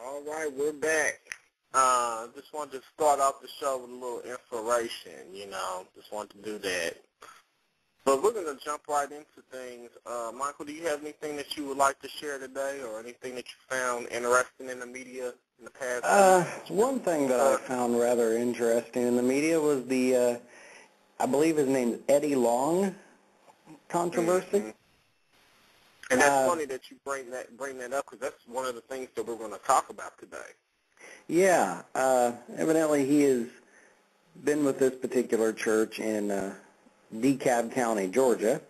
All right, we're back. Just wanted to start off the show with a little inspiration, just wanted to do that. But we're going to jump right into things. Michael, do you have anything that you would like to share today or anything that you found interesting in the media in the past? One thing that I found rather interesting in the media was the, I believe his name is Eddie Long controversy. Mm-hmm. And that's funny that you bring that up because that's one of the things that we're going to talk about today. Yeah, evidently he has been with this particular church in DeKalb County, Georgia,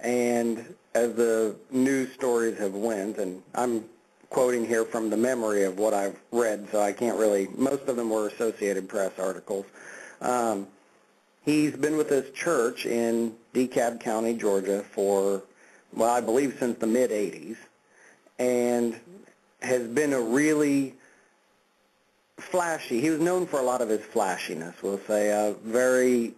and as the news stories have went, and I'm quoting here from the memory of what I've read, so I can't really, most of them were Associated Press articles. He's been with this church in DeKalb County, Georgia for, well, I believe since the mid-'80s, and has been a really flashy, he was known for a lot of his flashiness, we'll say, very,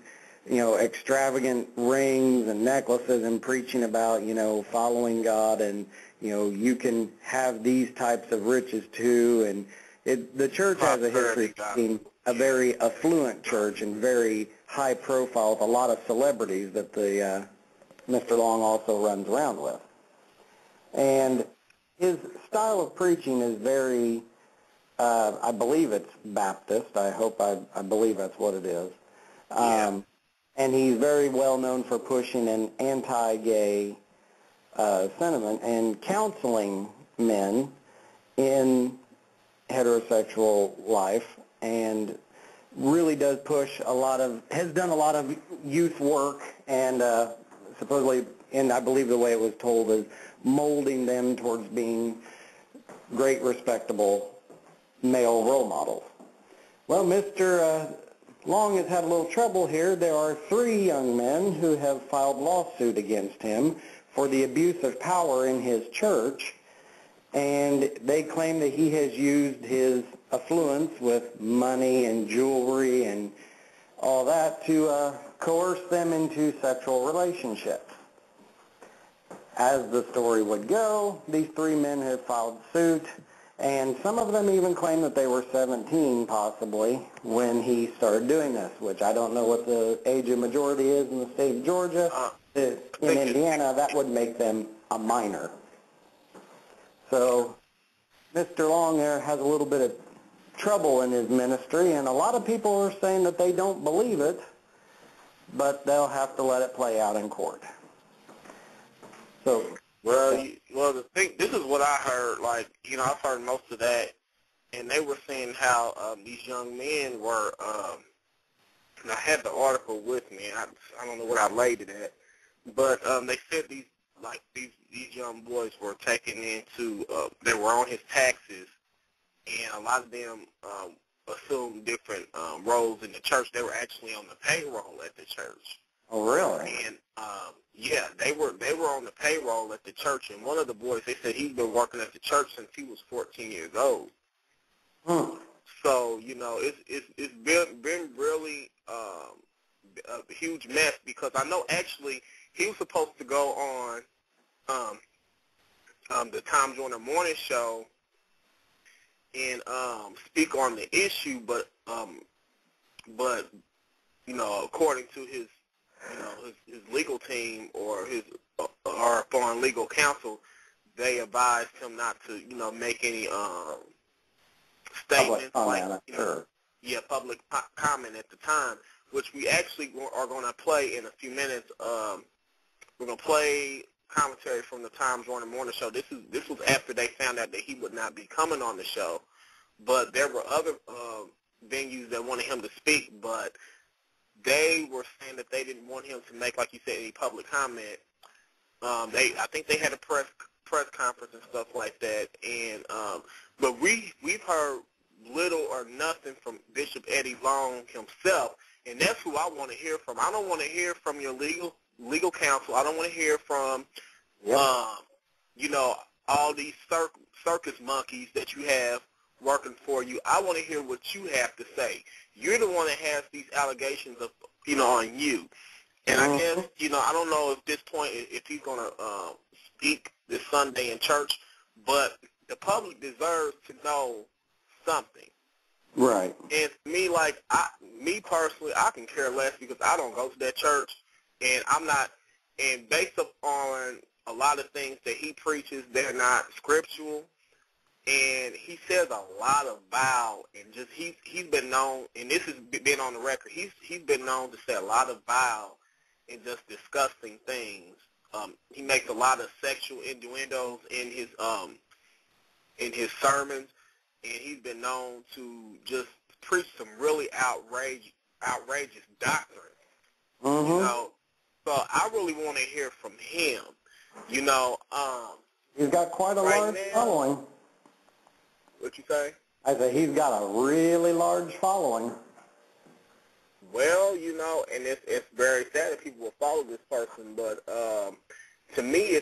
extravagant rings and necklaces and preaching about, following God and, you can have these types of riches too, and the church has a history of being a very affluent church and very high profile with a lot of celebrities that the Mr. Long also runs around with. And his style of preaching is very, I believe it's Baptist. I believe that's what it is. And he's very well known for pushing an anti-gay sentiment and counseling men in heterosexual life, and really does push has done a lot of youth work, and supposedly, and I believe the way it was told is molding them towards being great, respectable male role models. Well, Mr. Long has had a little trouble here. There are 3 young men who have filed lawsuit against him for the abuse of power in his church, and they claim that he has used his affluence with money and jewelry and all that to coerce them into sexual relationships. As the story would go, these 3 men have filed suit, and some of them even claim that they were 17 possibly when he started doing this, which I don't know what the age of majority is in the state of Georgia. In Indiana, that would make them a minor. So Mr. Long there has a little bit of trouble in his ministry, and a lot of people are saying that they don't believe it, but they'll have to let it play out in court. So, the thing, this is what I heard. I've heard most of that, and they were saying how these young men were. And I had the article with me. I don't know what I laid it at, but they said these young boys were taken into. They were on his taxes, and a lot of them assumed different roles in the church. They were actually on the payroll at the church. Oh, really? And they were on the payroll at the church, and one of the boys, they said he's been working at the church since he was 14 years old. So it's been really a huge mess, because I know actually he was supposed to go on the Tom Joyner Morning Show and speak on the issue, but according to his legal team or our foreign legal counsel, they advised him not to make any statements public comment at the time, which we actually are going to play in a few minutes. We're going to play commentary from the Tom Joyner Morning Show. This was after they found out that he would not be coming on the show, but there were other venues that wanted him to speak, but they were saying that they didn't want him to make, like you said, any public comment. I think they had a press conference and stuff like that, and but we've heard little or nothing from Bishop Eddie Long himself, and that's who I want to hear from. I don't want to hear from your legal counsel. I don't want to hear from all these circus monkeys that you have working for you. I want to hear what you have to say. You're the one that has these allegations of, on you. And I guess, I don't know at this point if he's going to speak this Sunday in church, but the public deserves to know something. Right. And to me, like, me personally, I can care less because I don't go to that church, and I'm not, and based upon a lot of things that he preaches, they're not scriptural, and he says a lot of vile, and just he's been known, and this has been on the record, he's been known to say a lot of vile and just disgusting things. He makes a lot of sexual innuendos in his sermons, and he's been known to just preach some really outrageous doctrine. Mm-hmm. You know, so I really want to hear from him. You know, he's got quite a right large now, following. What you say? I say he's got a really large following. Well, you know, and it's very sad that people will follow this person, but to me,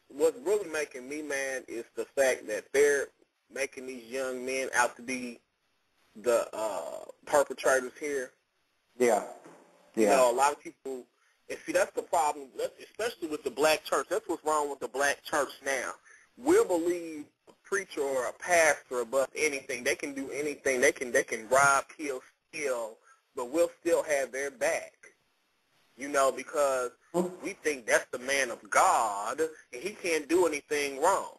what's really making me mad is the fact that they're making these young men out to be the perpetrators here. Yeah. You know, a lot of people, and see, that's the problem, especially with the black church. That's what's wrong with the black church now. We'll believe a preacher or a pastor above anything. They can do anything. They can rob, kill, steal, but we'll still have their back. You know, because we think that's the man of God, and he can't do anything wrong.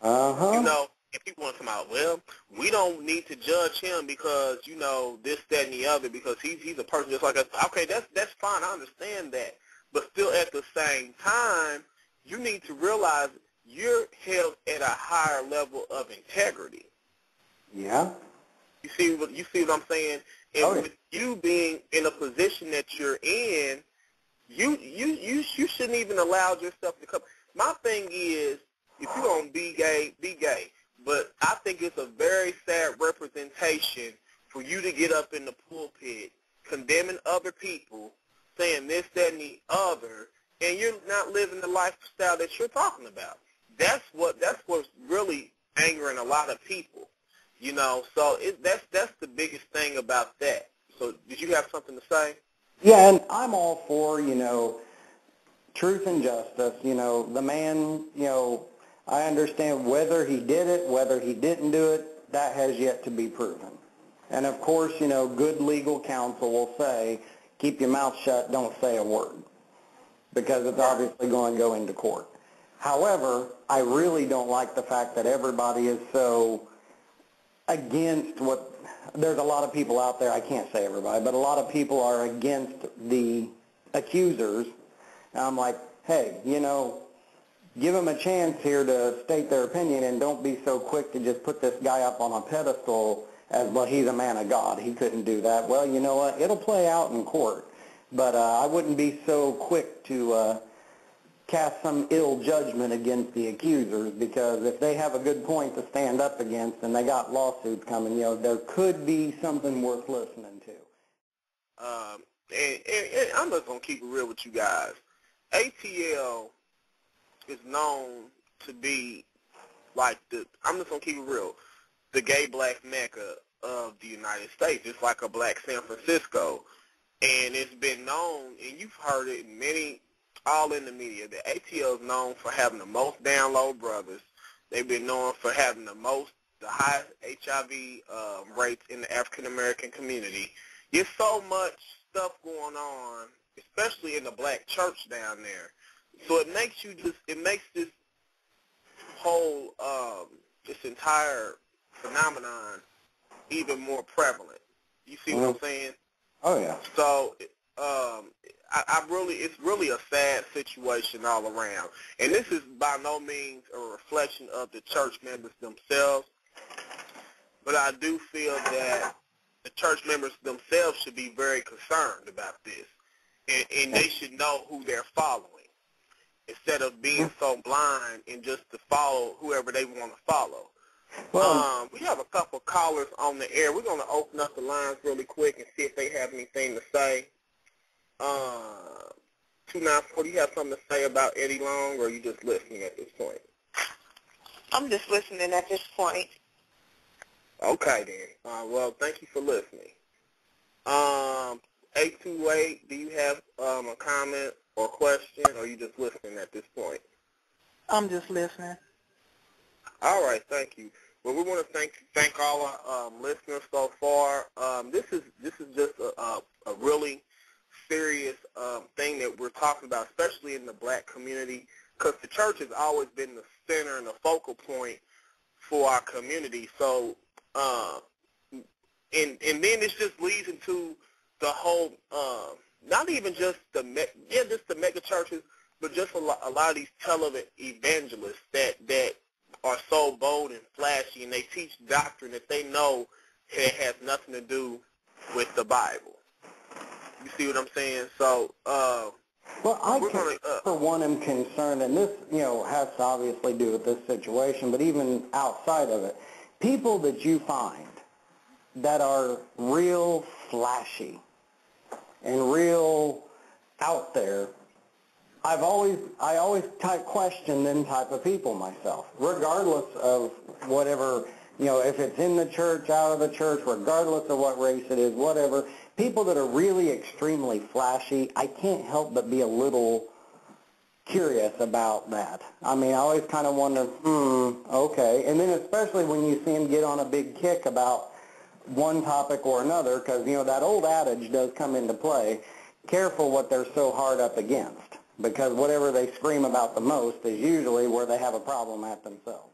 Uh-huh. You know, and people want to come out, well, we don't need to judge him because, you know, this, that, and the other, because he's a person just like us. Okay, that's fine. I understand that. But still at the same time, you need to realize you're held at a higher level of integrity. Yeah. You see what I'm saying? And with you being in a position that you're in, you shouldn't even allow yourself to come. My thing is, if you're going to be gay, be gay. But I think it's a very sad representation for you to get up in the pulpit condemning other people, saying this, that, and the other, and you're not living the lifestyle that you're talking about. That's what's really angering a lot of people, you know. So that's the biggest thing about that. So did you have something to say? Yeah, and I'm all for, you know, truth and justice. You know, the man, you know, I understand whether he did it, whether he didn't do it, that has yet to be proven. And of course, you know, good legal counsel will say, keep your mouth shut, don't say a word, because it's obviously going to go into court. However, I really don't like the fact that everybody is so against there's a lot of people out there, I can't say everybody, but a lot of people are against the accusers. And I'm like, hey, you know, give them a chance here to state their opinion, and don't be so quick to just put this guy up on a pedestal as, well, he's a man of God. He couldn't do that. Well, you know what? It'll play out in court. But I wouldn't be so quick to cast some ill judgment against the accusers, because if they have a good point to stand up against and they got lawsuits coming, you know, there could be something worth listening to. And I'm just going to keep it real with you guys. ATL is known to be like I'm just going to keep it real, the gay black mecca of the United States. It's like a black San Francisco. And it's been known, and you've heard it all in the media, that ATL is known for having the most down-low brothers. They've been known for having the highest HIV rates in the African-American community. There's so much stuff going on, especially in the black church down there. So it makes this whole, this entire phenomenon even more prevalent. You see what I'm saying? Oh, yeah. So, it's really a sad situation all around. And this is by no means a reflection of the church members themselves, but I do feel that the church members themselves should be very concerned about this, and they should know who they're following, instead of being so blind and just to follow whoever they want to follow. Well, we have a couple callers on the air. We're going to open up the lines really quick and see if they have anything to say. 294, do you have something to say about Eddie Long, or are you just listening at this point? I'm just listening at this point. Okay, then. Well, thank you for listening. 828, do you have a comment or question, or are you just listening at this point? I'm just listening. All right, thank you. Well, we want to thank all our listeners so far. This is just a really serious thing that we're talking about, especially in the black community, because the church has always been the center and the focal point for our community. So, and then this just leads into the whole, not even just the mega churches, but just a lot of these evangelists that are so bold and flashy, and they teach doctrine that they know has nothing to do with the Bible. You see what I'm saying? So, well, for one, am concerned, and this, has to obviously do with this situation, but even outside of it, people that you find that are real flashy and real out there, I always question them type of people myself, regardless of whatever, if it's in the church, out of the church, regardless of what race it is, whatever. People that are really extremely flashy, I can't help but be a little curious about that. I mean, I always kind of wonder, okay. And then especially when you see them get on a big kick about one topic or another, because, that old adage does come into play, careful what they're so hard up against, because whatever they scream about the most is usually where they have a problem at themselves.